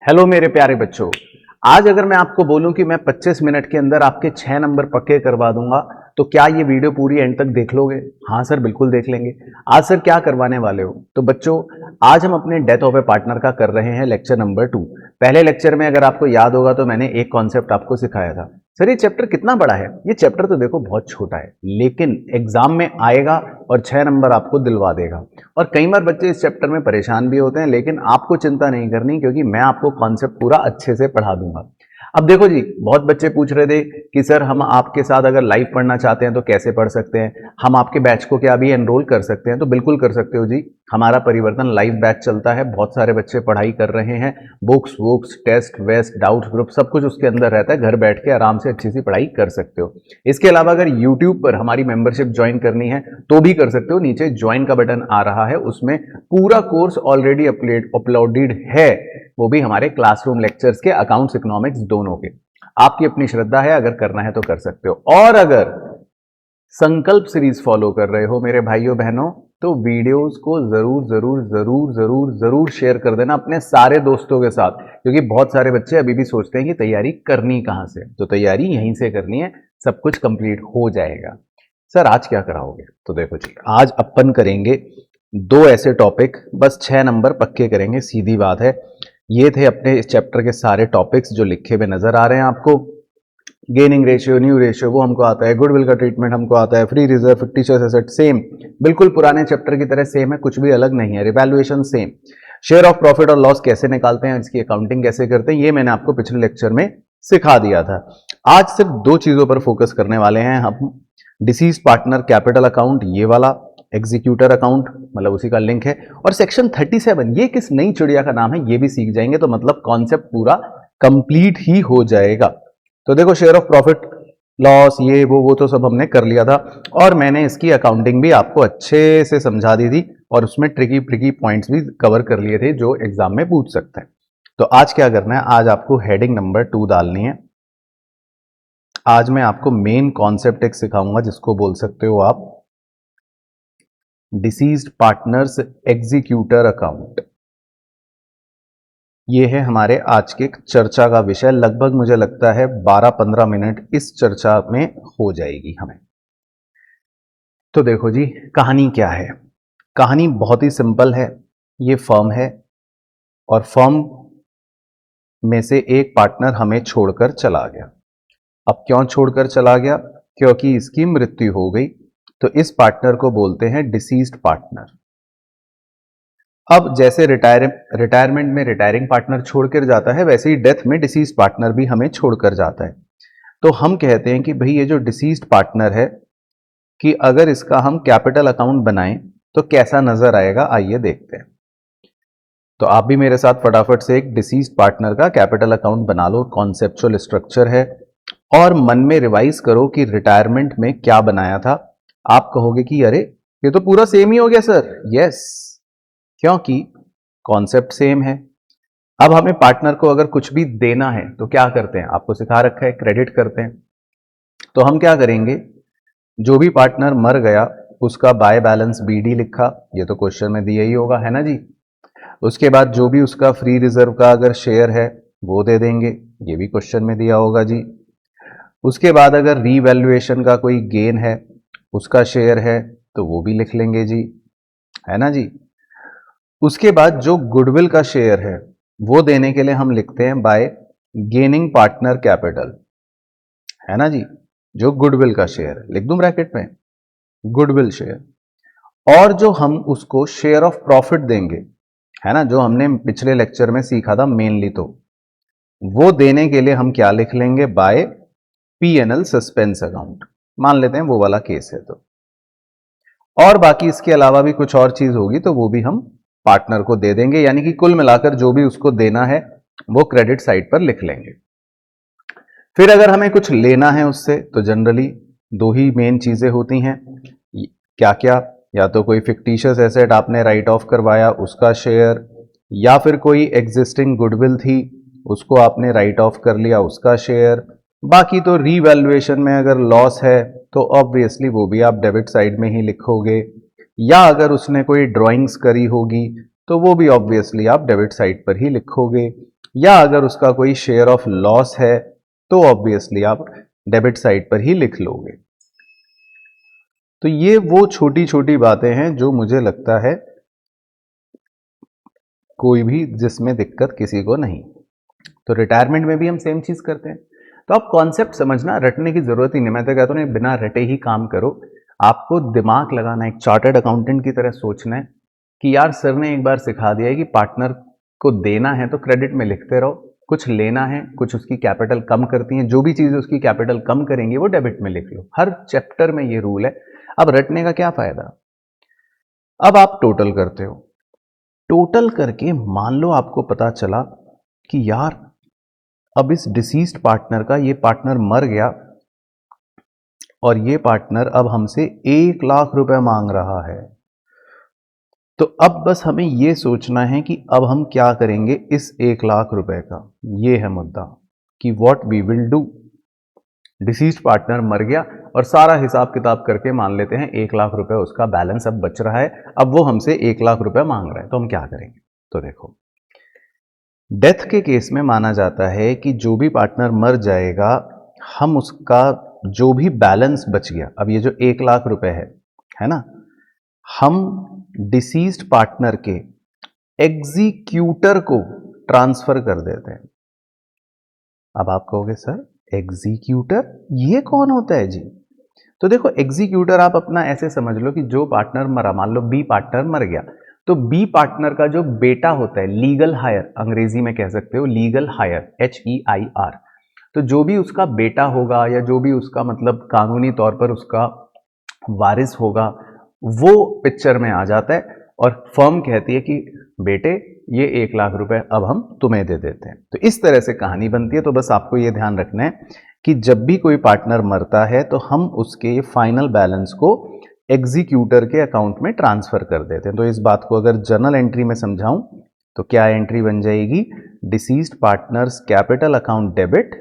Hello मेरे प्यारे बच्चों। आज अगर मैं आपको बोलूं कि मैं 25 मिनट के अंदर आपके 6 नंबर पक्के करवा दूंगा तो क्या ये वीडियो पूरी एंड तक देख लोगे? हाँ सर, बिल्कुल देख लेंगे। आज सर क्या करवाने वाले हो? तो बच्चों, आज हम अपने डेथ ऑफ ए पार्टनर का कर रहे हैं लेक्चर नंबर 2। पहले लेक्चर में अगर आपको याद होगा तो मैंने एक कॉन्सेप्ट आपको सिखाया था। सर ये चैप्टर कितना बड़ा है? ये चैप्टर तो देखो बहुत छोटा है, लेकिन एग्जाम में आएगा और 6 नंबर आपको दिलवा देगा। और कई बार बच्चे इस चैप्टर में परेशान भी होते हैं, लेकिन आपको चिंता नहीं करनी, क्योंकि मैं आपको कॉन्सेप्ट पूरा अच्छे से पढ़ा दूंगा। अब देखो जी, बहुत बच्चे पूछ रहे थे कि सर हम आपके साथ अगर लाइव पढ़ना चाहते हैं तो कैसे पढ़ सकते हैं, हम आपके बैच को क्या अभी एनरोल कर सकते हैं? तो बिल्कुल कर सकते हो जी। हमारा परिवर्तन लाइव बैच चलता है, बहुत सारे बच्चे पढ़ाई कर रहे हैं, बुक्स वुक्स टेस्ट वेस्ट डाउट ग्रुप सब कुछ उसके अंदर रहता है। घर बैठ के आराम से अच्छी सी पढ़ाई कर सकते हो। इसके अलावा अगर यूट्यूब पर हमारी मेंबरशिप ज्वाइन करनी है तो भी कर सकते हो। नीचे ज्वाइन का बटन आ रहा है, उसमें पूरा कोर्स ऑलरेडी अपलोडेड है, वो भी हमारे क्लासरूम लेक्चर्स के, अकाउंट्स इकोनॉमिक्स दोनों के। आपकी अपनी श्रद्धा है, अगर करना है तो कर सकते हो। और अगर संकल्प सीरीज फॉलो कर रहे हो मेरे भाइयों बहनों, तो वीडियोस को जरूर जरूर जरूर जरूर जरूर शेयर कर देना अपने सारे दोस्तों के साथ, क्योंकि बहुत सारे बच्चे अभी भी सोचते हैं कि तैयारी करनी कहां से। तो तैयारी यहीं से करनी है, सब कुछ कंप्लीट हो जाएगा। सर आज क्या कराओगे? तो देखो जी, आज अपन करेंगे दो ऐसे टॉपिक, बस 6 नंबर पक्के करेंगे, सीधी बात है। ये थे अपने इस चैप्टर के सारे टॉपिक्स जो लिखे हुए नजर आ रहे हैं आपको। गेनिंग रेशियो, न्यू रेशियो वो हमको आता है, गुडविल का ट्रीटमेंट हमको आता है, free reserve, fictitious asset same, बिल्कुल पुराने चैप्टर की तरह सेम है, कुछ भी अलग नहीं है। Revaluation same. Share of profit और लॉस कैसे निकालते हैं, इसकी अकाउंटिंग कैसे करते हैं, ये मैंने आपको पिछले लेक्चर में सिखा दिया था। आज सिर्फ दो चीजों पर फोकस करने वाले हैं हम। डिसीज पार्टनर कैपिटल अकाउंट, ये वाला एग्जीक्यूटर अकाउंट, मतलब उसी का लिंक है। और सेक्शन 37, ये किस नई चिड़िया का नाम है, ये भी सीख जाएंगे, तो मतलब कॉन्सेप्ट पूरा कंप्लीट ही हो जाएगा। तो देखो, शेयर ऑफ प्रॉफिट लॉस ये वो तो सब हमने कर लिया था, और मैंने इसकी अकाउंटिंग भी आपको अच्छे से समझा दी थी, और उसमें ट्रिकी ट्रिकी पॉइंट्स भी कवर कर लिए थे जो एग्जाम में पूछ सकते हैं। तो आज क्या करना है, आज आपको हेडिंग नंबर 2 डालनी है। आज मैं आपको मेन कॉन्सेप्ट एक सिखाऊंगा, जिसको बोल सकते हो आप डिसीज्ड पार्टनर्स एग्जीक्यूटर अकाउंट। ये है हमारे आज के चर्चा का विषय। लगभग मुझे लगता है 12-15 मिनट इस चर्चा में हो जाएगी हमें। तो देखो जी, कहानी क्या है? कहानी बहुत ही सिंपल है। ये फर्म है, और फर्म में से एक पार्टनर हमें छोड़कर चला गया। अब क्यों छोड़कर चला गया? क्योंकि इसकी मृत्यु हो गई। तो इस पार्टनर को बोलते हैं डिसीज्ड पार्टनर। अब जैसे रिटायरमेंट में रिटायरिंग पार्टनर छोड़कर जाता है, वैसे ही डेथ में डिसीज पार्टनर भी हमें छोड़कर जाता है। तो हम कहते हैं कि भाई ये जो डिसीज पार्टनर है, कि अगर इसका हम कैपिटल अकाउंट बनाएं तो कैसा नजर आएगा, आइए देखते हैं। तो आप भी मेरे साथ फटाफट से एक डिसीज पार्टनर का कैपिटल अकाउंट बना लो। कॉन्सेप्चुअल स्ट्रक्चर है, और मन में रिवाइज करो कि रिटायरमेंट में क्या बनाया था। आप कहोगे कि अरे ये तो पूरा सेम ही हो गया सर। यस, क्योंकि कॉन्सेप्ट सेम है। अब हमें पार्टनर को अगर कुछ भी देना है तो क्या करते हैं, आपको सिखा रखा है, क्रेडिट करते हैं। तो हम क्या करेंगे, जो भी पार्टनर मर गया उसका बाय बैलेंस बीडी लिखा, ये तो क्वेश्चन में दिया ही होगा, है ना जी। उसके बाद जो भी उसका फ्री रिजर्व का अगर शेयर है वो दे देंगे, ये भी क्वेश्चन में दिया होगा जी। उसके बाद अगर रीवैल्यूएशन का कोई गेन है, उसका शेयर है, तो वो भी लिख लेंगे जी, है ना जी। उसके बाद जो गुडविल का शेयर है वो देने के लिए हम लिखते हैं बाय गेनिंग पार्टनर कैपिटल, है ना जी। जो गुडविल का शेयर है लिख दूं ब्रैकेट में, गुडविल शेयर। और जो हम उसको शेयर ऑफ प्रॉफिट देंगे, है ना, जो हमने पिछले लेक्चर में सीखा था मेनली, तो वो देने के लिए हम क्या लिख लेंगे, बाय पीएनएल सस्पेंस अकाउंट। मान लेते हैं वो वाला केस है तो। और बाकी इसके अलावा भी कुछ और चीज होगी तो वो भी हम पार्टनर को दे देंगे, यानी कि कुल मिलाकर जो भी उसको देना है वो क्रेडिट साइड पर लिख लेंगे। फिर अगर हमें कुछ लेना है उससे, तो जनरली दो ही मेन चीजें होती हैं। क्या क्या? या तो कोई फिक्टिशियस एसेट आपने राइट ऑफ करवाया, उसका शेयर, या फिर कोई एग्जिस्टिंग गुडविल थी उसको आपने राइट ऑफ कर लिया, उसका शेयर। बाकी तो रीवैल्यूएशन में अगर लॉस है तो ऑब्वियसली वो भी आप डेबिट साइड में ही लिखोगे, या अगर उसने कोई ड्राइंग्स करी होगी तो वो भी ऑब्वियसली आप डेबिट साइड पर ही लिखोगे। या अगर उसका कोई शेयर ऑफ लॉस है तो ऑब्वियसली आप डेबिट साइड पर ही लिख लोगे। तो ये वो छोटी छोटी बातें हैं जो मुझे लगता है कोई भी जिसमें दिक्कत किसी को नहीं। तो रिटायरमेंट में भी हम सेम चीज करते हैं। तो आप कॉन्सेप्ट समझना, रटने की जरूरत ही नहीं। मैं तो कहता हूँ बिना रटे ही काम करो। आपको दिमाग लगाना, एक चार्टर्ड अकाउंटेंट की तरह सोचना है कि यार सर ने एक बार सिखा दिया है कि पार्टनर को देना है तो क्रेडिट में लिखते रहो, कुछ लेना है, कुछ उसकी कैपिटल कम करती हैं, जो भी चीजें उसकी कैपिटल कम करेंगी वो डेबिट में लिख लो। हर चैप्टर में ये रूल है। अब रटने का क्या फायदा। अब आप टोटल करते हो, टोटल करके मान लो आपको पता चला कि यार अब इस डिसीज्ड पार्टनर का, ये पार्टनर मर गया और ये पार्टनर अब हमसे 1 लाख रुपए मांग रहा है। तो अब बस हमें ये सोचना है कि अब हम क्या करेंगे इस 1 लाख रुपए का। ये है मुद्दा कि what we will do. Deceased partner मर गया और सारा हिसाब किताब करके मान लेते हैं 1 लाख रुपए उसका बैलेंस अब बच रहा है। अब वो हमसे 1 लाख रुपए मांग रहा है, तो हम क्या करेंगे। तो देखो, डेथ के केस में माना जाता है कि जो भी पार्टनर मर जाएगा, हम उसका जो भी बैलेंस बच गया, अब ये जो 1 लाख रुपए है ना, हम डिसीज्ड पार्टनर के एग्जीक्यूटर को ट्रांसफर कर देते हैं। अब आप कहोगे सर एग्जीक्यूटर ये कौन होता है जी। तो देखो, एग्जीक्यूटर आप अपना ऐसे समझ लो कि जो पार्टनर मरा, मान लो बी पार्टनर मर गया, तो बी पार्टनर का जो बेटा होता है, लीगल हायर अंग्रेजी में कह सकते हो, लीगल हायर HEIR, तो जो भी उसका बेटा होगा या जो भी उसका मतलब कानूनी तौर पर उसका वारिस होगा, वो पिक्चर में आ जाता है और फर्म कहती है कि बेटे ये 1 लाख रुपए अब हम तुम्हें दे देते हैं। तो इस तरह से कहानी बनती है। तो बस आपको ये ध्यान रखना है कि जब भी कोई पार्टनर मरता है तो हम उसके फाइनल बैलेंस को एग्जीक्यूटर के अकाउंट में ट्रांसफर कर देते हैं। तो इस बात को अगर जर्नल एंट्री में समझाऊं तो क्या एंट्री बन जाएगी, deceased partners capital account debit.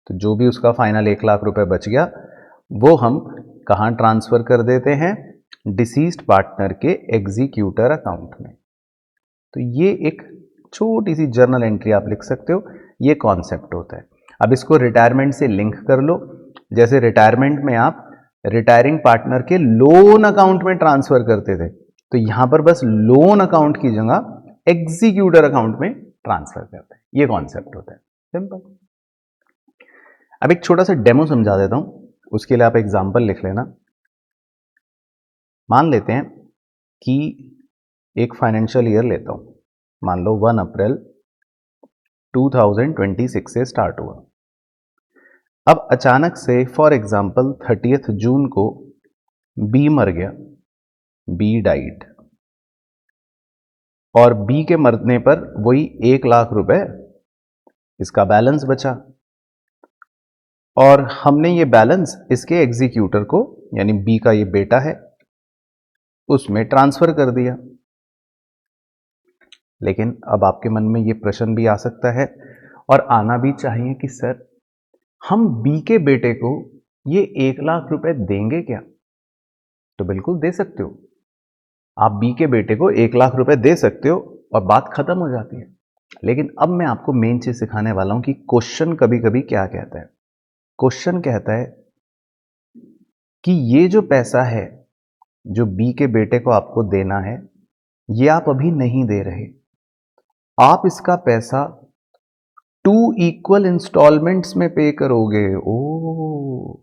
तो जो भी उसका फाइनल 1 लाख रुपए बच गया वो हम कहां ट्रांसफर कर देते हैं, डिसीज्ड पार्टनर के एग्जीक्यूटर अकाउंट में। तो ये एक छोटी सी जर्नल एंट्री आप लिख सकते हो। ये कॉन्सेप्ट होता है। अब इसको रिटायरमेंट से लिंक कर लो। जैसे रिटायरमेंट में आप रिटायरिंग पार्टनर के लोन अकाउंट में ट्रांसफर करते थे, तो यहां पर बस लोन अकाउंट की जगह एग्जीक्यूटर अकाउंट में ट्रांसफर करते हैं। ये कॉन्सेप्ट होता है, सिंपल। अब एक छोटा सा डेमो समझा देता हूं, उसके लिए आप एग्जाम्पल लिख लेना। मान लेते हैं कि एक फाइनेंशियल ईयर लेता हूं, मान लो 1 अप्रैल 2026 से स्टार्ट हुआ। अब अचानक से फॉर एग्जाम्पल 30 जून को बी मर गया, बी डाइड, और बी के मरने पर वही 1 लाख रुपए इसका बैलेंस बचा, और हमने ये बैलेंस इसके एग्जीक्यूटर को, यानी बी का ये बेटा है, उसमें ट्रांसफर कर दिया। लेकिन अब आपके मन में ये प्रश्न भी आ सकता है और आना भी चाहिए कि सर हम बी के बेटे को ये 1 लाख रुपए देंगे क्या। तो बिल्कुल दे सकते हो, आप बी के बेटे को 1 लाख रुपए दे सकते हो और बात खत्म हो जाती है। लेकिन अब मैं आपको मेन चीज सिखाने वाला हूं कि क्वेश्चन कभी कभी क्या कहता है। क्वेश्चन कहता है कि ये जो पैसा है जो बी के बेटे को आपको देना है, ये आप अभी नहीं दे रहे, आप इसका पैसा 2 इक्वल इंस्टॉलमेंट्स में पे करोगे। ओ,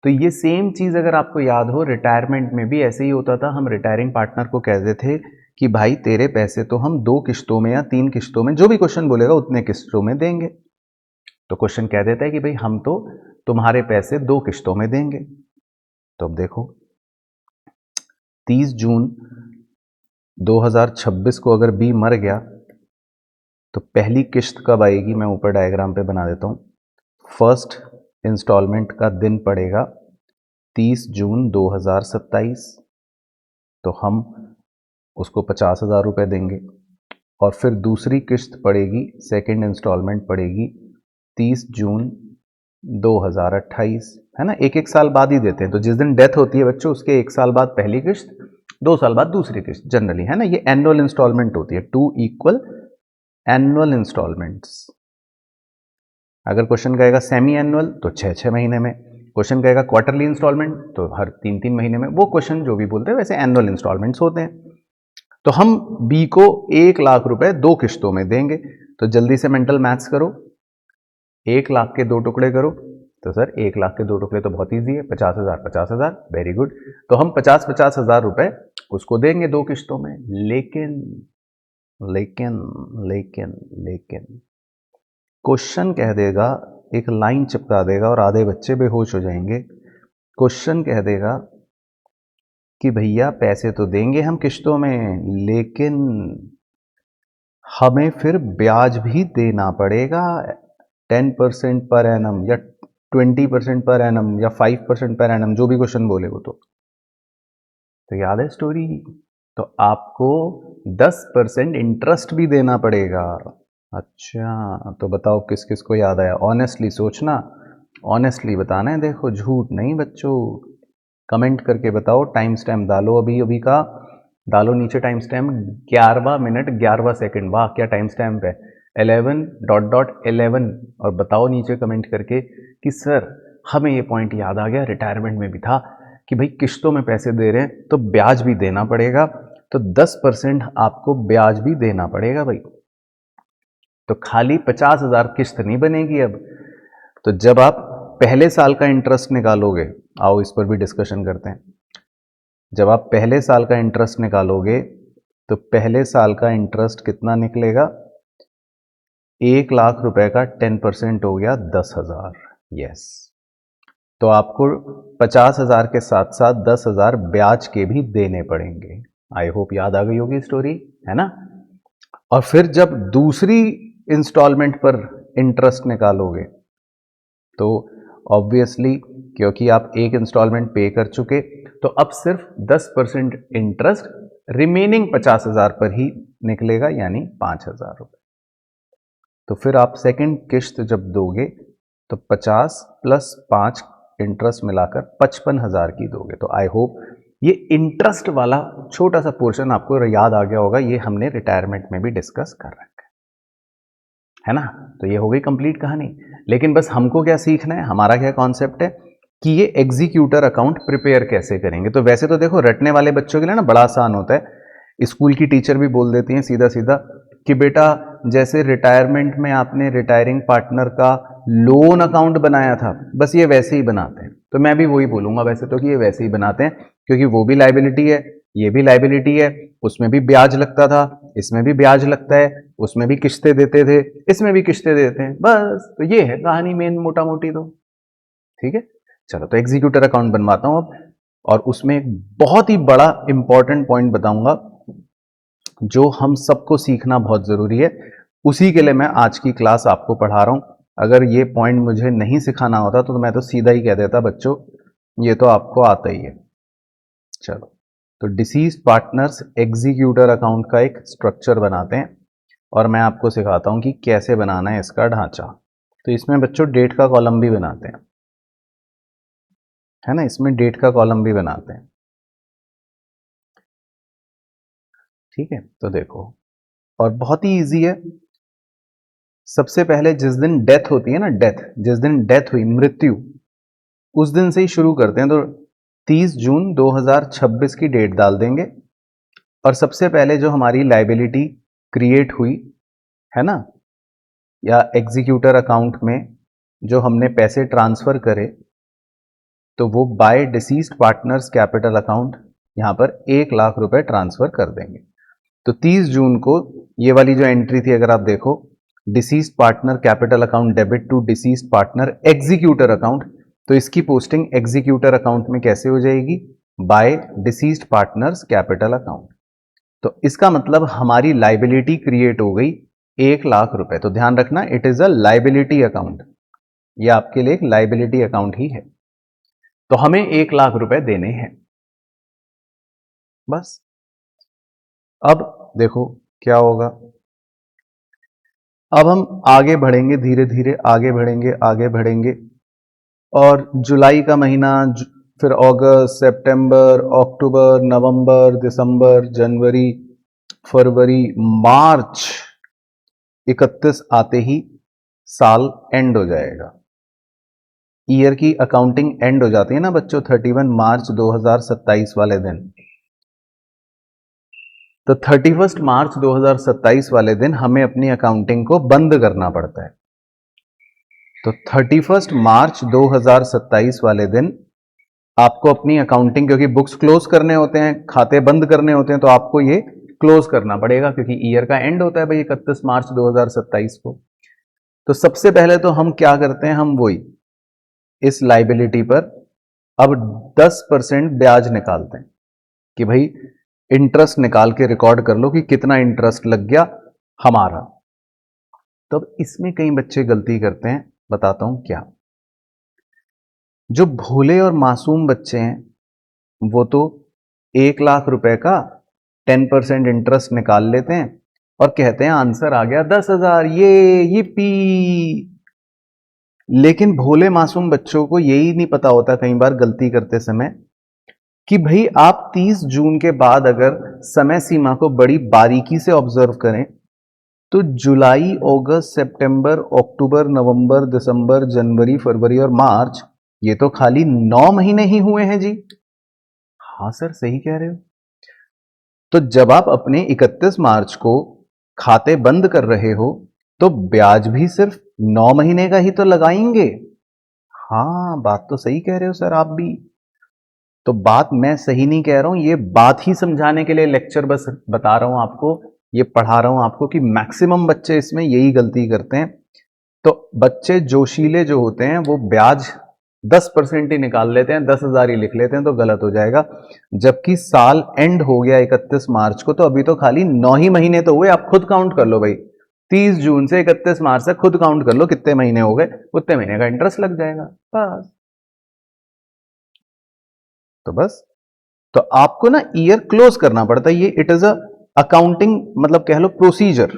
तो ये सेम चीज अगर आपको याद हो, रिटायरमेंट में भी ऐसे ही होता था। हम रिटायरिंग पार्टनर को कहते थे कि भाई तेरे पैसे तो हम 2 किश्तों में या 3 किश्तों में, जो भी क्वेश्चन बोलेगा उतने किश्तों में देंगे। तो क्वेश्चन कह देता है कि भाई हम तो तुम्हारे पैसे 2 किश्तों में देंगे। तो अब देखो, 30 जून 2026 को अगर बी मर गया तो पहली किश्त कब आएगी, मैं ऊपर डायग्राम पे बना देता हूं। फर्स्ट इंस्टॉलमेंट का दिन पड़ेगा 30 जून 2027, तो हम उसको 50,000 रुपये देंगे। और फिर दूसरी किश्त पड़ेगी, सेकंड इंस्टॉलमेंट पड़ेगी 30 जून 2028, है ना। एक एक साल बाद ही देते हैं। तो जिस दिन डेथ होती है बच्चों, उसके 1 साल बाद पहली किश्त, 2 साल बाद दूसरी किश्त, जनरली, है ना। ये एनुअल इंस्टॉलमेंट होती है, 2 इक्वल एनुअल इंस्टॉलमेंट्स। अगर क्वेश्चन कहेगा सेमी एनुअल तो 6 महीने में, क्वेश्चन कहेगा क्वार्टरली इंस्टॉलमेंट तो हर 3 महीने में, वो क्वेश्चन जो भी बोलते हैं वैसे एनुअल इंस्टॉलमेंट्स होते हैं। तो हम बी को 1 लाख रुपए 2 किश्तों में देंगे। तो जल्दी से मेंटल मैथ्स करो, 1 लाख के 2 टुकड़े करो। तो सर 1 लाख के 2 टुकड़े तो बहुत ईजी है, 50,000 50,000, वेरी गुड। तो हम 50 हजार रुपए उसको देंगे 2 किश्तों में। लेकिन लेकिन लेकिन लेकिन क्वेश्चन कह देगा, एक लाइन चिपका देगा और आधे बच्चे बेहोश हो जाएंगे। क्वेश्चन कह देगा कि भैया पैसे तो देंगे हम किश्तों में, लेकिन हमें फिर ब्याज भी देना पड़ेगा 10% पर एनम या 20% पर एनम या 5% पर एनम, जो भी क्वेश्चन बोले वो। तो याद है स्टोरी? तो आपको 10% इंटरेस्ट भी देना पड़ेगा। अच्छा, तो बताओ किस किस को याद आया? ऑनेस्टली सोचना, ऑनेस्टली बताना है, देखो झूठ नहीं बच्चों। कमेंट करके बताओ, टाइम स्टैम्प डालो अभी अभी का, डालो नीचे टाइम स्टैम्प 11 मिनट 11 सेकंड। वाह क्या टाइम स्टैम्प है, 11.11। और बताओ नीचे कमेंट करके कि सर हमें ये पॉइंट याद आ गया, रिटायरमेंट में भी था कि भाई किश्तों में पैसे दे रहे हैं तो ब्याज भी देना पड़ेगा, तो 10% आपको ब्याज भी देना पड़ेगा भाई। तो खाली 50,000 किश्त नहीं बनेगी अब। तो जब आप पहले साल का इंटरेस्ट निकालोगे, आओ इस पर भी डिस्कशन करते हैं। जब आप पहले साल का इंटरेस्ट निकालोगे तो पहले साल का इंटरेस्ट कितना निकलेगा? 1 लाख रुपए का 10% हो गया 10,000। यस, तो आपको 50,000 के साथ साथ 10,000 ब्याज के भी देने पड़ेंगे। आई होप याद आ गई होगी स्टोरी, है ना? और फिर जब दूसरी इंस्टॉलमेंट पर इंटरेस्ट निकालोगे तो ऑब्वियसली, क्योंकि आप एक इंस्टॉलमेंट पे कर चुके, तो अब सिर्फ 10% इंटरेस्ट रिमेनिंग 50,000 पर ही निकलेगा, यानी 5,000 रुपए। तो फिर आप सेकंड किश्त जब दोगे तो 50 प्लस 5 इंटरेस्ट मिलाकर 55,000 की दोगे। तो आई होप ये इंटरेस्ट वाला छोटा सा पोर्शन आपको याद आ गया होगा, ये हमने रिटायरमेंट में भी डिस्कस कर रखा है ना? तो ये हो गई कंप्लीट कहानी। लेकिन बस हमको क्या सीखना है, हमारा क्या कॉन्सेप्ट है कि ये एग्जीक्यूटर अकाउंट प्रिपेयर कैसे करेंगे। तो वैसे तो देखो रटने वाले बच्चों के लिए ना बड़ा आसान होता है, स्कूल की टीचर भी बोल देती हैं सीधा सीधा कि बेटा जैसे रिटायरमेंट में आपने रिटायरिंग पार्टनर का लोन अकाउंट बनाया था, बस ये वैसे ही बनाते हैं। तो मैं भी वही बोलूंगा वैसे तो कि ये वैसे ही बनाते हैं, क्योंकि वो भी लाइबिलिटी है, ये भी लाइबिलिटी है, उसमें भी ब्याज लगता था, इसमें भी ब्याज लगता है, उसमें भी किश्तें देते थे, इसमें भी किश्तें देते हैं। बस तो ये है कहानी मेन मोटा मोटी। तो ठीक है, चलो तो एग्जीक्यूटर अकाउंट बनवाता हूं अब, और उसमें एक बहुत ही बड़ा इंपॉर्टेंट पॉइंट बताऊंगा जो हम सबको सीखना बहुत जरूरी है। उसी के लिए मैं आज की क्लास आपको पढ़ा रहा हूं। अगर ये पॉइंट मुझे नहीं सिखाना होता तो मैं तो सीधा ही कह देता बच्चों ये तो आपको आता ही है। चलो, तो डिसीज्ड पार्टनर्स एग्जीक्यूटर अकाउंट का एक स्ट्रक्चर बनाते हैं और मैं आपको सिखाता हूं कि कैसे बनाना है इसका ढांचा। तो इसमें बच्चों डेट का कॉलम भी बनाते हैं, है ना? इसमें डेट का कॉलम भी बनाते हैं। ठीक है, तो देखो, और बहुत ही इजी है। सबसे पहले जिस दिन डेथ होती है ना, डेथ, जिस दिन डेथ हुई, मृत्यु, उस दिन से ही शुरू करते हैं। तो 30 जून 2026 की डेट डाल देंगे, और सबसे पहले जो हमारी लाइबिलिटी क्रिएट हुई है ना, या एग्जीक्यूटर अकाउंट में जो हमने पैसे ट्रांसफर करे, तो वो by deceased partners capital account यहां पर 1 लाख रुपए ट्रांसफर कर देंगे। तो 30 जून को ये वाली जो एंट्री थी, अगर आप देखो, deceased partner capital account debit to deceased partner executor account, तो इसकी पोस्टिंग एग्जीक्यूटर अकाउंट में कैसे हो जाएगी? By deceased partners capital account. तो इसका मतलब हमारी लाइबिलिटी क्रिएट हो गई 1 लाख रुपए। तो ध्यान रखना, it is a liability account, ये आपके लिए एक लाइबिलिटी अकाउंट ही है। तो हमें 1 लाख रुपए देने हैं बस। अब देखो क्या होगा, अब हम आगे बढ़ेंगे, धीरे धीरे आगे बढ़ेंगे, आगे बढ़ेंगे, और जुलाई का महीना, फिर अगस्त, सितंबर, अक्टूबर, नवंबर, दिसंबर, जनवरी, फरवरी, मार्च, 31 आते ही साल एंड हो जाएगा, ईयर की अकाउंटिंग एंड हो जाती है ना बच्चों 31 मार्च 2027 वाले दिन। तो 31 मार्च 2027 वाले दिन हमें अपनी अकाउंटिंग को बंद करना पड़ता है। तो 31 मार्च 2027 वाले दिन आपको अपनी अकाउंटिंग, क्योंकि बुक्स क्लोज करने होते हैं, खाते बंद करने होते हैं, तो आपको ये क्लोज करना पड़ेगा क्योंकि ईयर का एंड होता है भाई 31 मार्च 2027 को। तो सबसे पहले तो हम क्या करते हैं, हम वही इस लाइबिलिटी पर अब 10% ब्याज निकालते हैं कि भाई इंटरेस्ट निकाल के रिकॉर्ड कर लो कि कितना इंटरेस्ट लग गया हमारा। तो अब इसमें कई बच्चे गलती करते हैं, बताता हूं क्या। जो भोले और मासूम बच्चे हैं वो तो 1 लाख रुपए का 10% इंटरेस्ट निकाल लेते हैं और कहते हैं आंसर आ गया 10,000, ये yippee। लेकिन भोले मासूम बच्चों को यही नहीं पता होता कई बार गलती करते समय कि भाई आप 30 जून के बाद अगर समय सीमा को बड़ी बारीकी से ऑब्जर्व करें तो जुलाई, अगस्त, सितंबर, अक्टूबर, नवंबर, दिसंबर, जनवरी, फरवरी और मार्च, ये तो खाली 9 महीने ही हुए हैं जी। हाँ सर सही कह रहे हो। तो जब आप अपने 31 मार्च को खाते बंद कर रहे हो तो ब्याज भी सिर्फ 9 महीने का ही तो लगाएंगे। हाँ बात तो सही कह रहे हो सर आप भी। तो बात मैं सही नहीं कह रहा हूं, ये बात ही समझाने के लिए लेक्चर बस बता रहा हूं आपको, ये पढ़ा रहा हूं आपको कि मैक्सिमम बच्चे इसमें यही गलती करते हैं। तो बच्चे जोशीले जो होते हैं वो ब्याज 10% ही निकाल लेते हैं, 10,000 ही लिख लेते हैं, तो गलत हो जाएगा। जबकि साल एंड हो गया 31 मार्च को, तो अभी तो खाली 9 ही महीने तो हुए। आप खुद काउंट कर लो भाई, 30 जून से 31 मार्च तक खुद काउंट कर लो कितने महीने हो गए, उतने महीने का इंटरेस्ट लग जाएगा बस। तो बस, तो आपको ना ईयर क्लोज करना पड़ता है, ये इट इज अ अकाउंटिंग मतलब कह लो प्रोसीजर।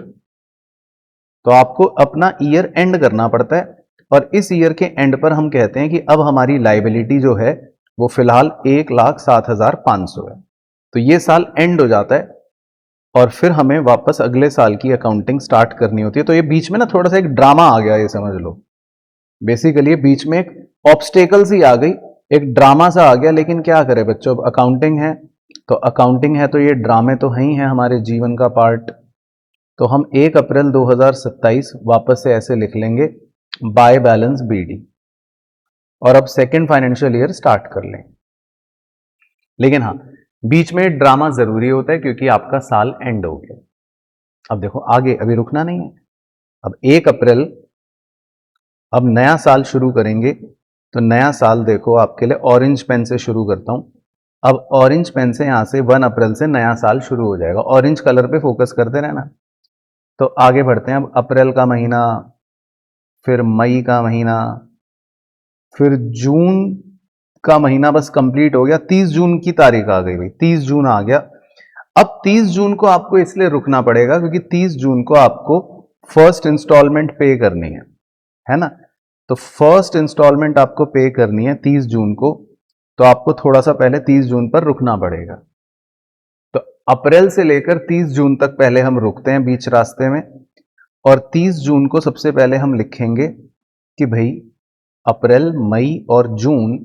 तो आपको अपना ईयर एंड करना पड़ता है और इस ईयर के एंड पर हम कहते हैं कि अब हमारी लाइबिलिटी जो है वो फिलहाल 1,07,500 है। तो ये साल एंड हो जाता है और फिर हमें वापस अगले साल की अकाउंटिंग स्टार्ट करनी होती है। तो ये बीच में ना थोड़ा सा एक ड्रामा आ गया, ये समझ लो। बेसिकली बीच में एक ऑब्स्टेकल्स ही आ गई, एक ड्रामा सा आ गया। लेकिन क्या करें बच्चों, अब अकाउंटिंग है तो अकाउंटिंग है, तो ये ड्रामे तो है ही है हमारे जीवन का पार्ट। तो हम 1 अप्रैल 2027 वापस से ऐसे लिख लेंगे, बाय बैलेंस बीडी, और अब सेकेंड फाइनेंशियल ईयर स्टार्ट कर लें। लेकिन हाँ, बीच में ड्रामा जरूरी होता है क्योंकि आपका साल एंड हो गया। अब देखो आगे अभी रुकना नहीं है। अब 1 अप्रैल, अब नया साल शुरू करेंगे। तो नया साल देखो आपके लिए ऑरेंज पेन से शुरू करता हूं। अब ऑरेंज पेन से यहां से 1 अप्रैल से नया साल शुरू हो जाएगा। ऑरेंज कलर पे फोकस करते रहना। तो आगे बढ़ते हैं। अब अप्रैल का महीना, फिर मई का महीना, फिर जून का महीना बस कंप्लीट हो गया। 30 जून की तारीख आ गई भाई, 30 जून आ गया। अब 30 जून को आपको इसलिए रुकना पड़ेगा क्योंकि 30 जून को आपको फर्स्ट इंस्टॉलमेंट पे करनी है ना। तो फर्स्ट इंस्टॉलमेंट आपको पे करनी है 30 जून को, तो आपको थोड़ा सा पहले 30 जून पर रुकना पड़ेगा। तो अप्रैल से लेकर 30 जून तक पहले हम रुकते हैं बीच रास्ते में, और 30 जून को सबसे पहले हम लिखेंगे कि भाई अप्रैल, मई और जून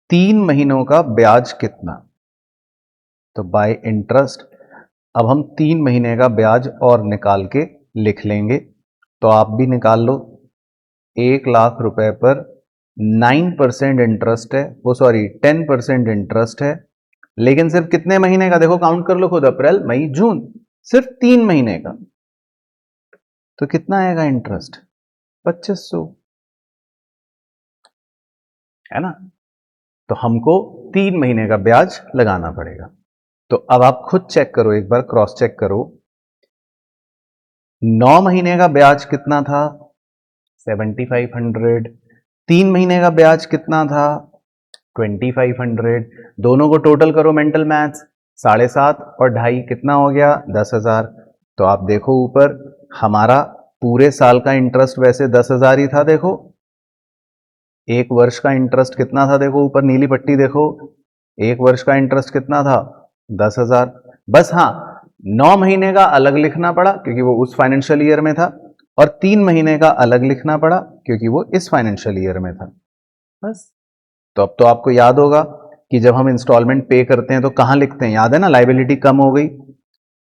3 महीनों का ब्याज कितना। तो बाय इंटरेस्ट अब हम 3 महीने का ब्याज और निकाल के लिख लेंगे। तो आप भी निकाल लो, 1 लाख रुपए पर 9% इंटरेस्ट है, वो सॉरी 10% इंटरेस्ट है। लेकिन सिर्फ कितने महीने का, देखो काउंट कर लो खुद, अप्रैल, मई, जून, सिर्फ 3 महीने का। तो कितना आएगा इंटरेस्ट, 2500, है ना। तो हमको 3 महीने का ब्याज लगाना पड़ेगा। तो अब आप खुद चेक करो, एक बार क्रॉस चेक करो। 9 महीने का ब्याज कितना था, 7500। 3 महीने का ब्याज कितना था, 2500। दोनों को टोटल करो मेंटल मैथ्स, 7.5 और 2.5 कितना हो गया, 10,000। तो आप देखो ऊपर, हमारा पूरे साल का इंटरेस्ट वैसे 10,000 ही था। देखो 1 वर्ष का इंटरेस्ट कितना था, देखो ऊपर नीली पट्टी देखो, 1 वर्ष का इंटरेस्ट कितना था, 10,000। बस हाँ, 9 महीने का अलग लिखना पड़ा क्योंकि वो उस फाइनेंशियल ईयर में था, और 3 महीने का अलग लिखना पड़ा क्योंकि वो इस फाइनेंशियल ईयर में था। बस। तो अब तो आपको याद होगा कि जब हम इंस्टॉलमेंट पे करते हैं तो कहां लिखते हैं, याद है ना, लाइबिलिटी कम हो गई,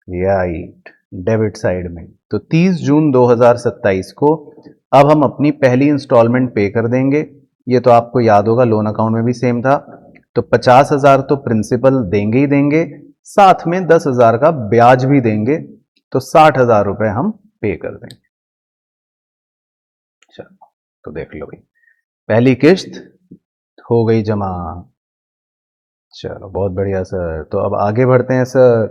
राइट, डेबिट साइड में। तो 30 जून 2027 को अब हम अपनी पहली इंस्टॉलमेंट पे कर देंगे। ये तो आपको याद होगा, लोन अकाउंट में भी सेम था। तो 50,000 तो प्रिंसिपल देंगे ही देंगे, साथ में 10,000 का ब्याज भी देंगे, तो 60,000 रुपए हम पे कर देंगे। चलो, तो देख लो भाई, पहली किस्त हो गई जमा। चलो बहुत बढ़िया सर, तो अब आगे बढ़ते हैं सर।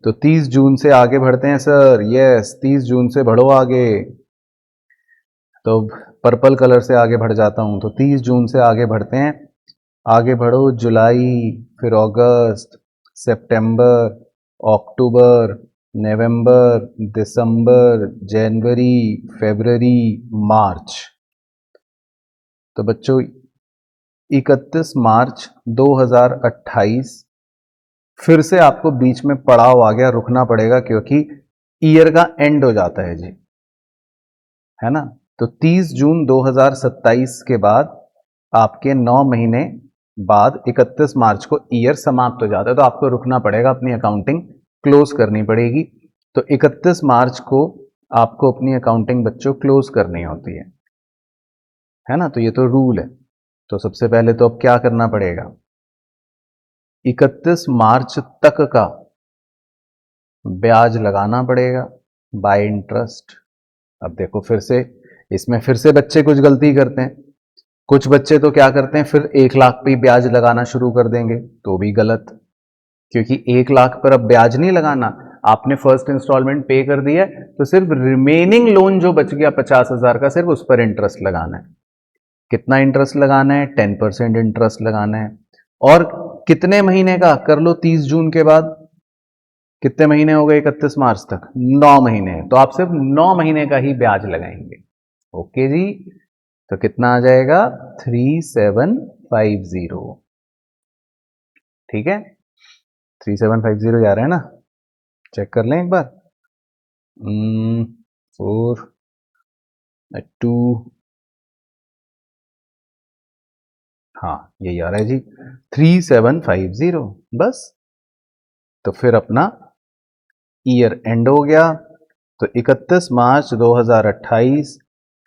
तो 30 जून से आगे बढ़ते हैं सर, यस 30 जून से बढ़ो आगे। तो पर्पल कलर से आगे बढ़ जाता हूं, तो 30 जून से आगे बढ़ते हैं। आगे बढ़ो, जुलाई, फिर अगस्त, सितंबर, अक्टूबर, नवंबर, दिसंबर, जनवरी, फरवरी, मार्च। तो बच्चों 31 मार्च 2028 फिर से आपको बीच में पड़ाव आ गया, रुकना पड़ेगा क्योंकि ईयर का एंड हो जाता है जी, है ना। तो 30 जून 2027 के बाद आपके 9 महीने बाद 31 मार्च को ईयर समाप्त हो जाता है, तो आपको रुकना पड़ेगा, अपनी अकाउंटिंग क्लोज करनी पड़ेगी। तो 31 मार्च को आपको अपनी अकाउंटिंग बच्चों क्लोज करनी होती है ना। तो ये तो रूल है। तो सबसे पहले तो अब क्या करना पड़ेगा, 31 मार्च तक का ब्याज लगाना पड़ेगा बाय इंटरेस्ट। अब देखो फिर से, इसमें फिर से बच्चे कुछ गलती करते हैं। कुछ बच्चे तो क्या करते हैं, फिर 1 लाख पे ब्याज लगाना शुरू कर देंगे, तो भी गलत, क्योंकि 1 लाख पर अब ब्याज नहीं लगाना। आपने फर्स्ट इंस्टॉलमेंट पे कर दिया है, तो सिर्फ रिमेनिंग लोन जो बच गया 50,000 का, सिर्फ उस पर इंटरेस्ट लगाना है। कितना इंटरेस्ट लगाना है, 10% इंटरेस्ट लगाना है। और कितने महीने का कर लो, 30 जून के बाद कितने महीने हो गए 31 मार्च तक, 9 महीने, तो आप सिर्फ 9 महीने का ही ब्याज लगाएंगे। ओके जी, तो कितना आ जाएगा, 3750। ठीक है, 3750 जा रहा है ना, चेक कर लें एक बार। 4 2, हाँ यही आ रहा है जी, 3750। बस, तो फिर अपना ईयर एंड हो गया। तो 31 मार्च 2028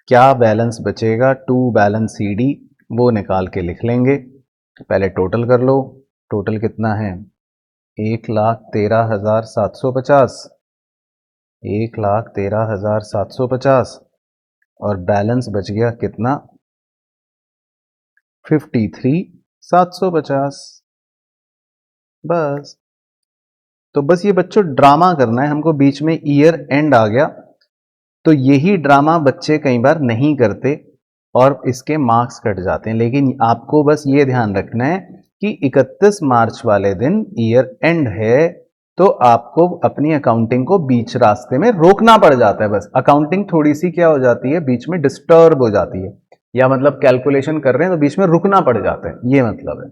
क्या बैलेंस बचेगा, टू बैलेंस सीडी, वो निकाल के लिख लेंगे। तो पहले टोटल कर लो, टोटल कितना है, 1,13,750, 1,13,750, और बैलेंस बच गया कितना, 53,750। बस। तो बस ये बच्चों ड्रामा करना है हमको, बीच में ईयर एंड आ गया, तो यही ड्रामा बच्चे कई बार नहीं करते और इसके मार्क्स कट जाते हैं। लेकिन आपको बस ये ध्यान रखना है कि 31 मार्च वाले दिन ईयर एंड है, तो आपको अपनी अकाउंटिंग को बीच रास्ते में रोकना पड़ जाता है। बस अकाउंटिंग थोड़ी सी क्या हो जाती है, बीच में डिस्टर्ब हो जाती है, या मतलब कैलकुलेशन कर रहे हैं तो बीच में रुकना पड़ जाता है, ये मतलब है।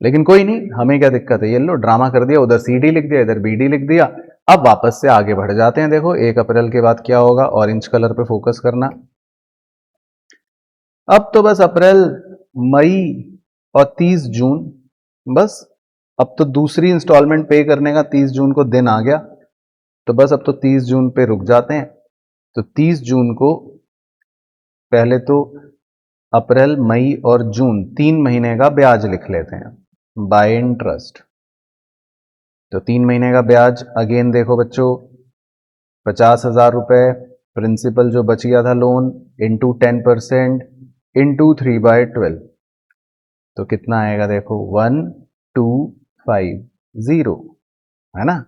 लेकिन कोई नहीं, हमें क्या दिक्कत है, ये लो ड्रामा कर दिया, उधर सी डी लिख दिया, इधर बी डी लिख दिया। अब वापस से आगे बढ़ जाते हैं। देखो 1 अप्रैल के बाद क्या होगा, ऑरेंज कलर पे फोकस करना। अब तो बस अप्रैल, मई और 30 जून, बस अब तो दूसरी इंस्टॉलमेंट पे करने का 30 जून को दिन आ गया, तो बस अब तो 30 जून पे रुक जाते हैं। तो 30 जून को पहले तो अप्रैल, मई और जून 3 महीने का ब्याज लिख लेते हैं बाय इंटरेस्ट। तो 3 महीने का ब्याज अगेन देखो बच्चों, 50,000 रुपए प्रिंसिपल जो बच गया था लोन, इंटू 10% इंटू 3/12, तो कितना आएगा देखो, 1250, है ना।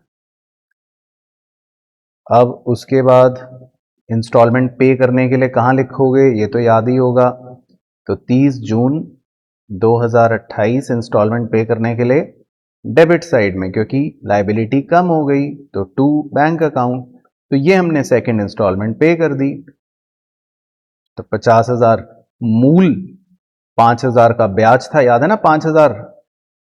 अब उसके बाद इंस्टॉलमेंट पे करने के लिए कहां लिखोगे, ये तो याद ही होगा। तो 30 जून 2028 इंस्टॉलमेंट पे करने के लिए डेबिट साइड में, क्योंकि लाइबिलिटी कम हो गई, तो टू बैंक अकाउंट, तो ये हमने सेकंड इंस्टॉलमेंट पे कर दी। तो 50,000 मूल, 5,000 का ब्याज था, याद है ना 5,000,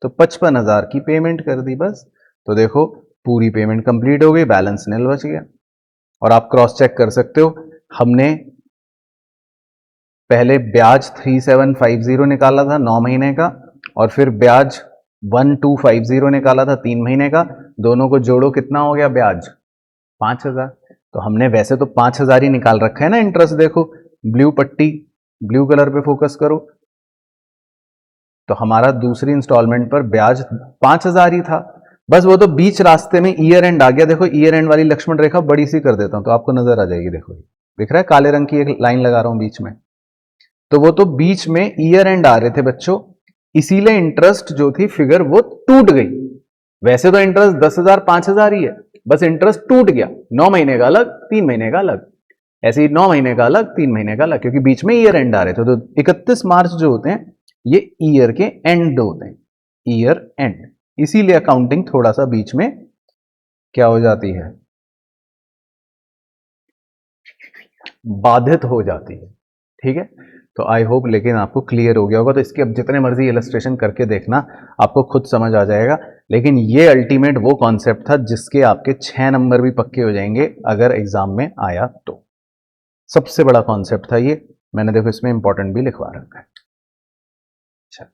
तो 55,000 की पेमेंट कर दी बस। तो देखो पूरी पेमेंट कंप्लीट हो गई, बैलेंस निल बच गया। और आप क्रॉस चेक कर सकते हो, हमने पहले ब्याज 3750 निकाला था 9 महीने का, और फिर ब्याज 1250 निकाला था 3 महीने का। दोनों को जोड़ो, कितना हो गया ब्याज? 5000। तो हमने वैसे तो 5000 ही निकाल रखा है ना इंटरेस्ट। देखो ब्लू पट्टी, ब्लू कलर पे फोकस करो, तो हमारा दूसरी इंस्टॉलमेंट पर ब्याज 5000 ही था। बस वो तो बीच रास्ते में ईयर एंड आ गया। देखो ईयर एंड वाली लक्ष्मण रेखा बड़ी सी कर देता हूं तो आपको नजर आ जाएगी। देखो दिख रहा है, काले रंग की एक लाइन लगा रहा हूं बीच में, तो वो तो बीच में ईयर एंड आ रहे थे बच्चों, इसीलिए इंटरेस्ट जो थी फिगर वो टूट गई। वैसे तो इंटरेस्ट 10,000 5,000 ही है, बस इंटरेस्ट टूट गया। 9 महीने का अलग, 3 महीने का अलग, ऐसे ही 9 महीने का अलग, 3 महीने का अलग, क्योंकि बीच में ईयर एंड आ रहे थे। तो 31 मार्च जो होते हैं ये ईयर के एंड होते हैं, ईयर एंड, इसीलिए अकाउंटिंग थोड़ा सा बीच में क्या हो जाती है, बाधित हो जाती है। ठीक है, तो आई होप लेकिन आपको क्लियर हो गया होगा। तो इसके अब जितने मर्जी इलस्ट्रेशन करके देखना, आपको खुद समझ आ जाएगा। लेकिन ये अल्टीमेट वो कॉन्सेप्ट था जिसके आपके 6 नंबर भी पक्के हो जाएंगे अगर एग्जाम में आया तो। सबसे बड़ा कॉन्सेप्ट था ये, मैंने देखो इसमें इंपॉर्टेंट भी लिखवा रखा है। अच्छा,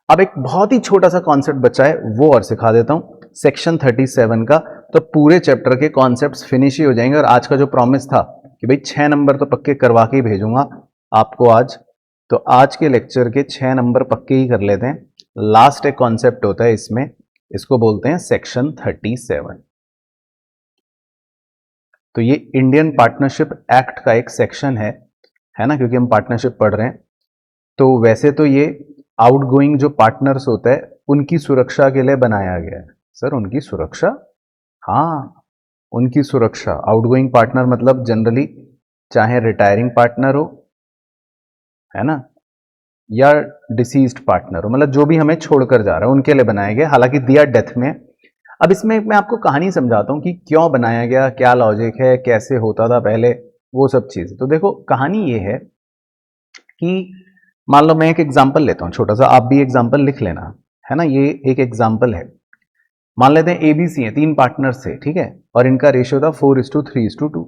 अब एक बहुत ही छोटा सा कॉन्सेप्ट बचा है, वो और सिखा देता हूं, सेक्शन 37 का। तो पूरे चैप्टर के कॉन्सेप्ट्स फिनिश ही हो जाएंगे। और आज का जो प्रॉमिस था कि भाई 6 नंबर तो पक्के करवा के ही भेजूंगा आपको आज, तो आज के लेक्चर के 6 नंबर पक्के ही कर लेते हैं। लास्ट एक कॉन्सेप्ट होता है इसमें, इसको बोलते हैं सेक्शन 37। तो ये इंडियन पार्टनरशिप एक्ट का एक सेक्शन है ना, क्योंकि हम पार्टनरशिप पढ़ रहे हैं। तो वैसे तो ये आउटगोइंग जो पार्टनर्स होता है उनकी सुरक्षा के लिए बनाया गया है। सर उनकी सुरक्षा? हाँ, उनकी सुरक्षा। आउटगोइंग पार्टनर मतलब जनरली चाहे रिटायरिंग पार्टनर हो, है ना, या डिसीज्ड पार्टनर हो, मतलब जो भी हमें छोड़कर जा रहा है उनके लिए बनाया गया, हालांकि दिया डेथ में। अब इसमें मैं आपको कहानी समझाता हूं कि क्यों बनाया गया, क्या लॉजिक है, कैसे होता था पहले, वो सब चीज। तो देखो कहानी ये है कि मान लो मैं एक एग्जांपल लेता हूं छोटा सा, आप भी एग्जांपल लिख लेना, है ना। ये एक एग्जांपल है, मान लेते हैं एबीसी है, 3 पार्टनर्स थे, ठीक है, और इनका रेशियो था 4:3:2।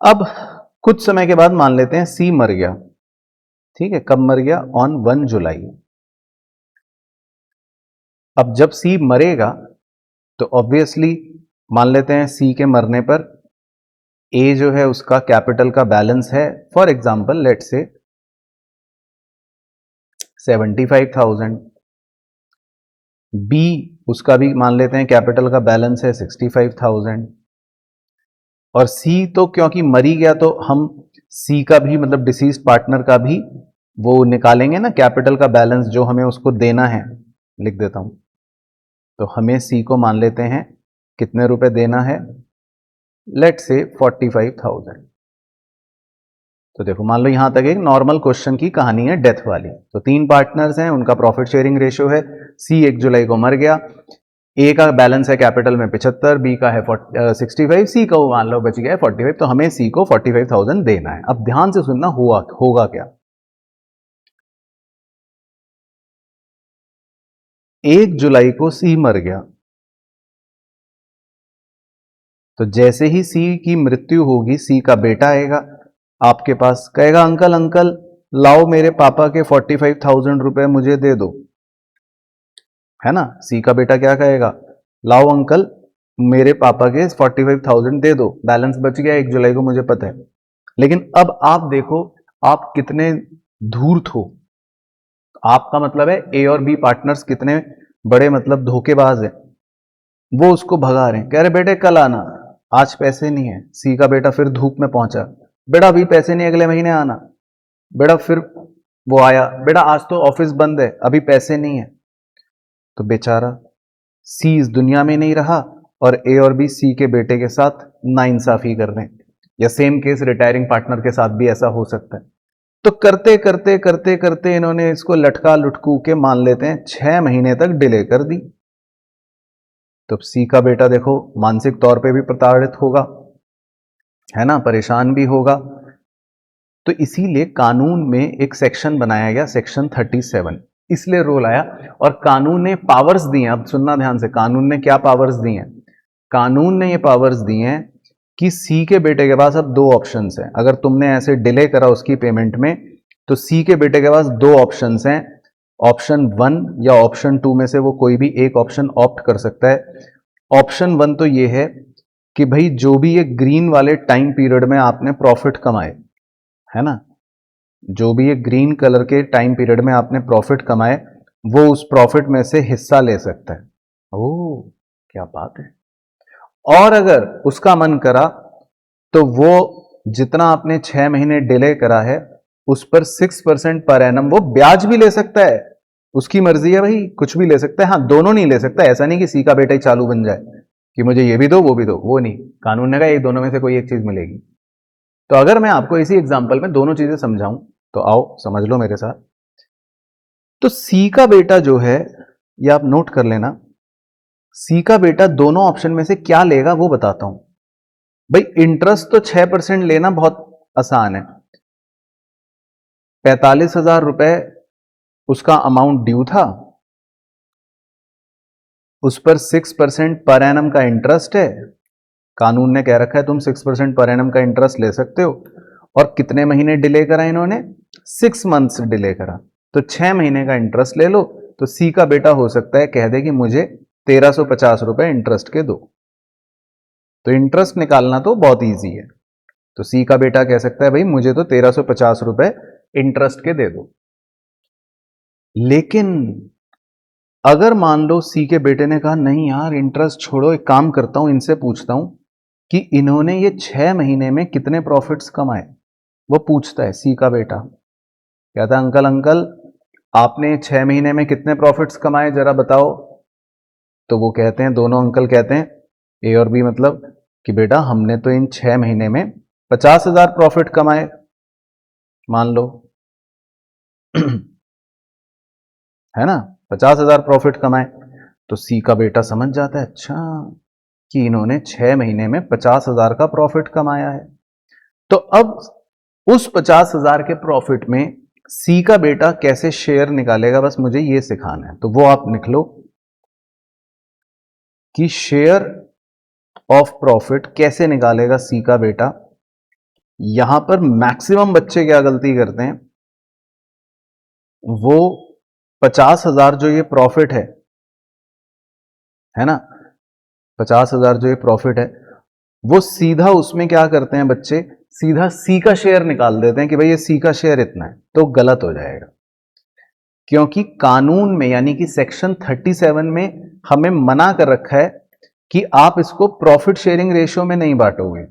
अब कुछ समय के बाद मान लेते हैं सी मर गया, ठीक है। कब मर गया? ऑन 1 जुलाई। अब जब सी मरेगा तो ऑब्वियसली मान लेते हैं सी के मरने पर ए जो है उसका कैपिटल का बैलेंस है, फॉर एग्जांपल लेट से 75,000। बी उसका भी मान लेते हैं कैपिटल का बैलेंस है 65,000। और सी तो क्योंकि मरी गया तो हम सी का भी मतलब डिसीज पार्टनर का भी वो निकालेंगे ना, कैपिटल का बैलेंस जो हमें उसको देना है। लिख देता हूं, तो हमें सी को मान लेते हैं कितने रुपए देना है, लेट से 45,000। तो देखो मान लो यहां तक एक नॉर्मल क्वेश्चन की कहानी है डेथ वाली। तो 3 पार्टनर्स हैं, उनका प्रॉफिट शेयरिंग रेशियो है, सी 1 जुलाई को मर गया, ए का बैलेंस है कैपिटल में 75, बी का है 65, सी का वो मान लो बच गया है 45। तो हमें सी को 45,000 देना है। अब ध्यान से सुनना, होगा क्या, 1 जुलाई को सी मर गया, तो जैसे ही सी की मृत्यु होगी सी का बेटा आएगा आपके पास, कहेगा अंकल अंकल लाओ मेरे पापा के 45,000 रुपए मुझे दे दो, है ना। सी का बेटा क्या कहेगा, लाओ अंकल मेरे पापा के 45,000 दे दो, बैलेंस बच गया 1 जुलाई को, मुझे पता है। लेकिन अब आप देखो आप कितने धूर्त हो, आपका मतलब है ए और बी पार्टनर्स कितने बड़े मतलब धोखेबाज हैं। वो उसको भगा रहे हैं, कह रहे बेटे कल आना, आज पैसे नहीं है। सी का बेटा फिर धूप में पहुंचा, बेटा अभी पैसे नहीं, अगले महीने आना। बेटा फिर वो आया, बेटा आज तो ऑफिस बंद है, अभी पैसे नहीं है। तो बेचारा सी इस दुनिया में नहीं रहा और ए और बी सी के बेटे के साथ नाइंसाफी कर रहे हैं। या सेम केस रिटायरिंग पार्टनर के साथ भी ऐसा हो सकता है। तो करते करते करते करते इन्होंने इसको लटका लुटकू के मान लेते हैं 6 महीने तक डिले कर दी। तो सी का बेटा देखो मानसिक तौर पे भी प्रताड़ित होगा, है ना, परेशान भी होगा। तो इसीलिए कानून में एक सेक्शन बनाया गया, सेक्शन 37। इसलिए रोल आया। और कानून ने पावर्स दी हैं, अब सुनना ध्यान से, कानून ने क्या पावर्स दी हैं? कानून ने ये पावर्स दी हैं कि सी के बेटे के पास अब दो ऑप्शंस हैं। अगर तुमने ऐसे डिले करा उसकी पेमेंट में, तो सी के बेटे के पास दो ऑप्शंस हैं, ऑप्शन 1 या ऑप्शन 2 में से वो कोई भी एक ऑप्शन ऑप्ट कर सकता है। ऑप्शन 1 तो ये है कि भाई जो भी ये ग्रीन वाले टाइम पीरियड में आपने प्रॉफिट कमाए, है ना, जो भी ये ग्रीन कलर के टाइम पीरियड में आपने प्रॉफिट कमाए, वो उस प्रॉफिट में से हिस्सा ले सकता है। ओह क्या बात है। और अगर उसका मन करा तो वो जितना आपने 6 महीने डिले करा है उस पर 6% पर एनम वो ब्याज भी ले सकता है। उसकी मर्जी है भाई, कुछ भी ले सकता है। हाँ, दोनों नहीं ले सकता, ऐसा नहीं कि सी का बेटा ही चालू बन जाए कि मुझे ये भी दो वो भी दो, वो नहीं। कानून ने कहा एक दोनों में से कोई एक चीज मिलेगी। तो अगर मैं आपको इसी एग्जाम्पल में दोनों चीजें समझाऊं तो आओ समझ लो मेरे साथ। तो सी का बेटा जो है, ये आप नोट कर लेना, सी का बेटा दोनों ऑप्शन में से क्या लेगा वो बताता हूं। भाई इंटरेस्ट तो 6% लेना बहुत आसान है। 45,000 रुपए उसका अमाउंट ड्यू था, उस पर 6% पर एनम का इंटरेस्ट है। कानून ने कह रखा है तुम 6% पर एनम का इंटरेस्ट ले सकते हो। और कितने महीने डिले करा इन्होंने? 6 मंथ्स डिले करा, तो 6 महीने का इंटरेस्ट ले लो। तो सी का बेटा हो सकता है कह दे कि मुझे 1350 रुपए इंटरेस्ट के दो। तो इंटरेस्ट निकालना तो बहुत ईजी है। तो सी का बेटा कह सकता है भाई मुझे तो 1350 रुपए इंटरेस्ट के दे दो। लेकिन अगर मान लो सी के बेटे ने कहा नहीं यार इंटरेस्ट छोड़ो, एक काम करता हूं इनसे पूछता हूं कि इन्होंने ये 6 महीने में कितने प्रॉफिट्स कमाए। वो पूछता है सी का बेटा, कहता है अंकल अंकल आपने 6 महीने में कितने प्रॉफिट्स कमाए जरा बताओ। तो वो कहते हैं, दोनों अंकल कहते हैं, ए और बी मतलब, कि बेटा हमने तो इन 6 महीने में 50,000 प्रॉफिट कमाए मान लो है ना, 50,000 प्रॉफिट कमाए। तो सी का बेटा समझ जाता है अच्छा कि इन्होंने 6 महीने में 50,000 का प्रॉफिट कमाया है। तो अब उस 50,000 के प्रॉफिट में सी का बेटा कैसे शेयर निकालेगा, बस मुझे ये सिखाना है। तो वो आप लिख लो कि शेयर ऑफ प्रॉफिट कैसे निकालेगा सी का बेटा। यहां पर मैक्सिमम बच्चे क्या गलती करते हैं, वो 50,000 जो ये प्रॉफिट है ना, 50,000 जो ये प्रॉफिट है, वो सीधा उसमें क्या करते हैं बच्चे, सीधा सी का शेयर निकाल देते हैं कि भाई ये सी का शेयर इतना है। तो गलत हो जाएगा, क्योंकि कानून में यानी कि सेक्शन 37 में हमें मना कर रखा है कि आप इसको प्रॉफिट शेयरिंग रेशियो में नहीं बांटोगे।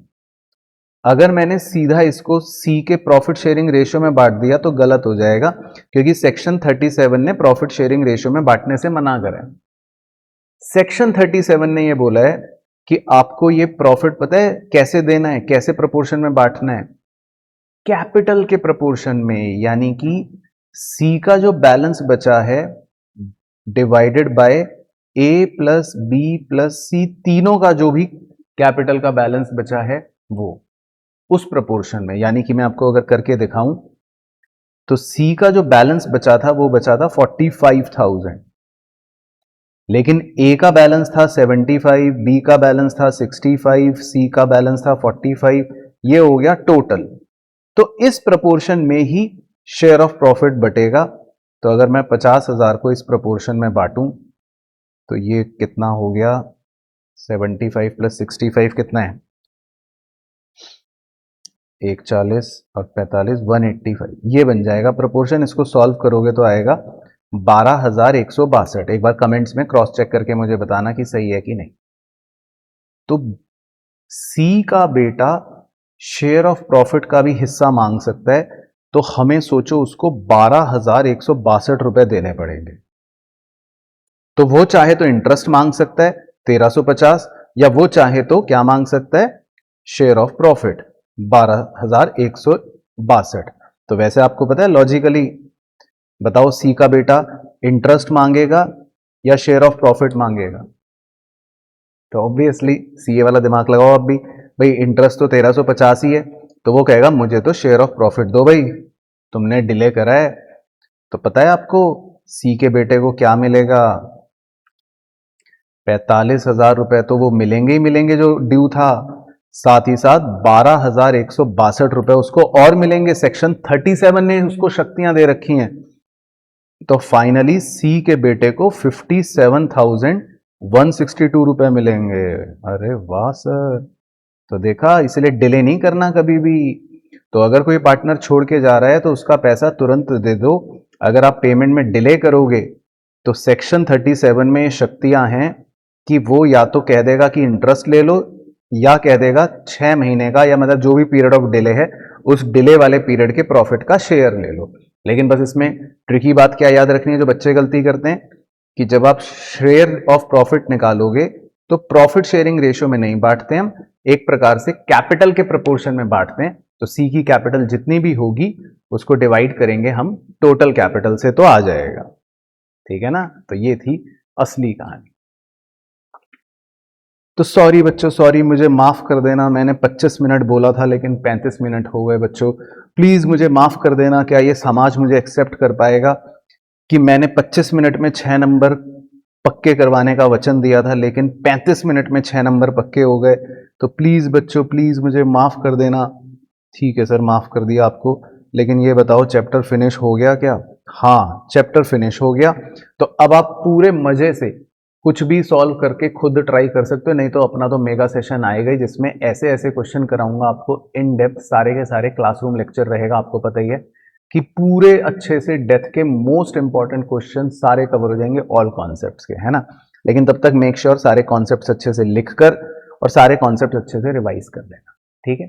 अगर मैंने सीधा इसको सी के प्रॉफिट शेयरिंग रेशियो में बांट दिया तो गलत हो जाएगा, क्योंकि सेक्शन 37 ने प्रॉफिट शेयरिंग रेशियो में बांटने से मना करा है। सेक्शन 37 ने यह बोला है कि आपको ये प्रॉफिट पता है कैसे देना है, कैसे प्रपोर्शन में बांटना है, कैपिटल के प्रपोर्शन में। यानी कि सी का जो बैलेंस बचा है divided by A plus B plus C, तीनों का जो भी कैपिटल का बैलेंस बचा है वो उस प्रपोर्शन में। यानी कि मैं आपको अगर करके दिखाऊं तो सी का जो बैलेंस बचा था वो बचा था 45,000, लेकिन ए का बैलेंस था 75, बी का बैलेंस था 65, सी का बैलेंस था 45, ये हो गया टोटल। तो इस प्रपोर्शन में ही शेयर ऑफ प्रॉफिट बटेगा। तो अगर मैं 50,000 को इस प्रपोर्शन में बांटूं तो ये कितना हो गया, 75 प्लस 65 कितना है, 140 और 45 185, ये बन जाएगा प्रपोर्शन। इसको सॉल्व करोगे तो आएगा 12,162। एक बार कमेंट्स में क्रॉस चेक करके मुझे बताना कि सही है कि नहीं। तो सी का बेटा शेयर ऑफ प्रॉफिट का भी हिस्सा मांग सकता है, तो हमें सोचो उसको 12,162 रुपए देने पड़ेंगे। तो वो चाहे तो इंटरेस्ट मांग सकता है 1350, या वो चाहे तो क्या मांग सकता है, शेयर ऑफ प्रॉफिट 12,162। तो वैसे आपको पता है लॉजिकली, बताओ सी का बेटा इंटरेस्ट मांगेगा या शेयर ऑफ प्रॉफिट मांगेगा? तो ऑब्वियसली सीए वाला दिमाग लगाओ अब भी, भाई इंटरेस्ट तो 1350 ही है, तो वो कहेगा मुझे तो शेयर ऑफ प्रॉफिट दो भाई, तुमने डिले करा है। तो पता है आपको सी के बेटे को क्या मिलेगा, 45,000 रुपए तो वो मिलेंगे ही मिलेंगे जो ड्यू था, साथ ही साथ 12,162 रुपए उसको और मिलेंगे। सेक्शन 37 ने उसको शक्तियां दे रखी हैं। तो फाइनली सी के बेटे को 57,162 रुपए मिलेंगे। अरे वाह सर, तो देखा, इसलिए डिले नहीं करना कभी भी। तो अगर कोई पार्टनर छोड़ के जा रहा है तो उसका पैसा तुरंत दे दो। अगर आप पेमेंट में डिले करोगे तो सेक्शन 37 में शक्तियां हैं कि वो या तो कह देगा कि इंटरेस्ट ले लो, या कह देगा 6 महीने का, या मतलब जो भी पीरियड ऑफ डिले है उस डिले वाले पीरियड के प्रॉफिट का शेयर ले लो। लेकिन बस इसमें ट्रिकी बात क्या याद रखनी है जो बच्चे गलती करते हैं, कि जब आप शेयर ऑफ प्रॉफिट निकालोगे तो प्रॉफिट शेयरिंग रेशियो में नहीं बांटते हम, एक प्रकार से कैपिटल के प्रपोर्शन में बांटते हैं। तो सी की कैपिटल जितनी भी होगी उसको डिवाइड करेंगे हम टोटल कैपिटल से, तो आ जाएगा। ठीक है ना, तो ये थी असली कहानी। तो सॉरी बच्चों, सॉरी, मुझे माफ कर देना, मैंने 25 मिनट बोला था लेकिन 35 मिनट हो गए बच्चों, प्लीज मुझे माफ कर देना। क्या ये समाज मुझे एक्सेप्ट कर पाएगा कि मैंने 25 मिनट में 6 नंबर पक्के करवाने का वचन दिया था लेकिन 35 मिनट में 6 नंबर पक्के हो गए? तो प्लीज बच्चों, प्लीज मुझे माफ कर देना। ठीक है सर, माफ कर दिया आपको, लेकिन ये बताओ चैप्टर फिनिश हो गया क्या? हाँ, चैप्टर फिनिश हो गया। तो अब आप पूरे मजे से कुछ भी सॉल्व करके खुद ट्राई कर सकते हो, नहीं तो अपना तो मेगा सेशन आएगा ही जिसमें ऐसे ऐसे क्वेश्चन कराऊंगा आपको इन डेप्थ, सारे के सारे क्लासरूम लेक्चर रहेगा, आपको पता ही है कि पूरे अच्छे से डेथ के मोस्ट इंपॉर्टेंट क्वेश्चन सारे कवर हो जाएंगे, ऑल कॉन्सेप्ट्स के, है ना। लेकिन तब तक मेक श्योर सारे कॉन्सेप्ट्स अच्छे से लिख कर और सारे कॉन्सेप्ट अच्छे से रिवाइज कर लेना। ठीक है,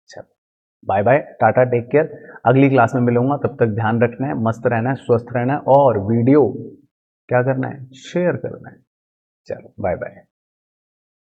चलो bye bye, tata, take care. अगली क्लास में मिलूंगा, तब तक ध्यान रखना है, मस्त रहना है, स्वस्थ रहना है, और वीडियो क्या करना है, शेयर करना है। चलो बाय बाय।